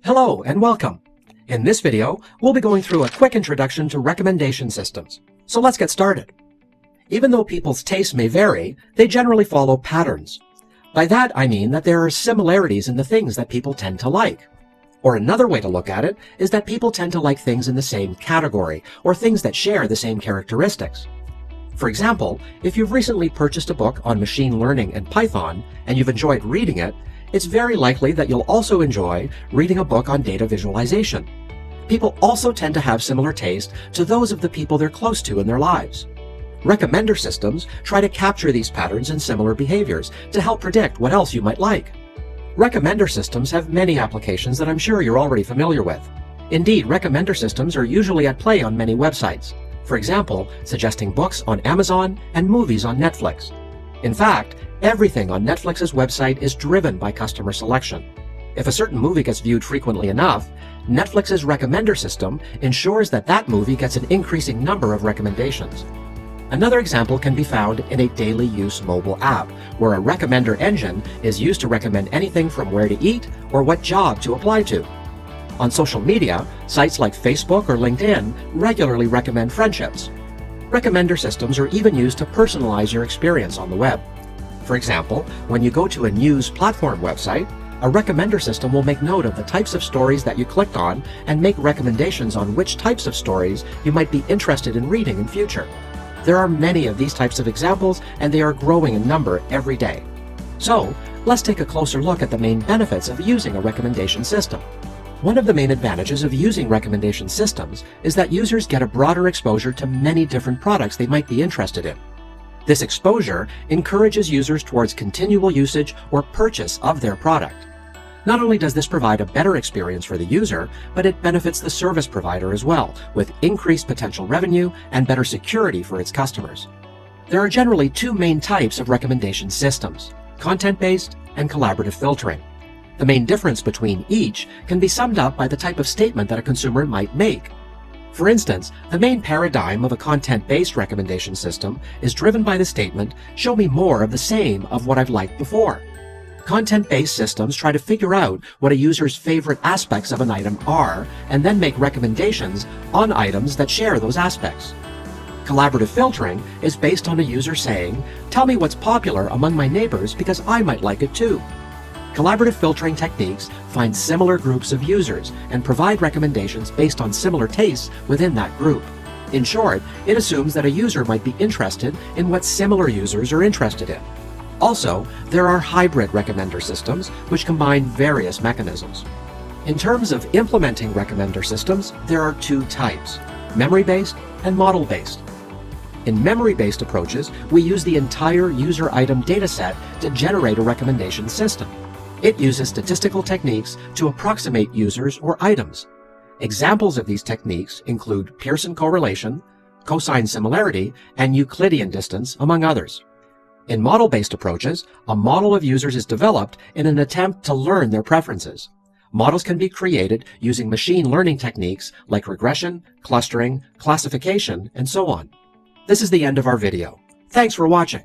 Hello and welcome. In this video, we'll be going through a quick introduction to recommendation systems. So let's get started. Even though people's tastes may vary, they generally follow patterns. By that, I mean that there are similarities in the things that people tend to like. Or another way to look at it is that people tend to like things in the same category, or things that share the same characteristics. For example, if you've recently purchased a book on machine learning and Python, and you've enjoyed reading it, it's very likely that you'll also enjoy reading a book on data visualization. People also tend to have similar taste to those of the people they're close to in their lives. Recommender systems try to capture these patterns and similar behaviors to help predict what else you might like. Recommender systems have many applications that I'm sure you're already familiar with. Indeed, recommender systems are usually at play on many websites. For example, suggesting books on Amazon and movies on Netflix. In fact, everything on Netflix's website is driven by customer selection. If a certain movie gets viewed frequently enough, Netflix's recommender system ensures that that movie gets an increasing number of recommendations. Another example can be found in a daily use mobile app, where a recommender engine is used to recommend anything from where to eat or what job to apply to. On social media, sites like Facebook or LinkedIn regularly recommend friendships. Recommender systems are even used to personalize your experience on the web. For example, when you go to a news platform website, a recommender system will make note of the types of stories that you clicked on and make recommendations on which types of stories you might be interested in reading in future. There are many of these types of examples, and they are growing in number every day. So, let's take a closer look at the main benefits of using a recommendation system. One of the main advantages of using recommendation systems is that users get a broader exposure to many different products they might be interested in. This exposure encourages users towards continual usage or purchase of their product. Not only does this provide a better experience for the user, but it benefits the service provider as well, with increased potential revenue and better security for its customers. There are generally two main types of recommendation systems: content-based and collaborative filtering. The main difference between each can be summed up by the type of statement that a consumer might make. For instance, the main paradigm of a content-based recommendation system is driven by the statement, "Show me more of the same of what I've liked before." Content-based systems try to figure out what a user's favorite aspects of an item are, and then make recommendations on items that share those aspects. Collaborative filtering is based on a user saying, "Tell me what's popular among my neighbors because I might like it too." Collaborative filtering techniques find similar groups of users and provide recommendations based on similar tastes within that group. In short, it assumes that a user might be interested in what similar users are interested in. Also, there are hybrid recommender systems which combine various mechanisms. In terms of implementing recommender systems, there are two types: memory-based and model-based. In memory-based approaches, we use the entire user item dataset to generate a recommendation system. It uses statistical techniques to approximate users or items. Examples of these techniques include Pearson correlation, cosine similarity, and Euclidean distance, among others. In model-based approaches, a model of users is developed in an attempt to learn their preferences. Models can be created using machine learning techniques like regression, clustering, classification, and so on. This is the end of our video. Thanks for watching.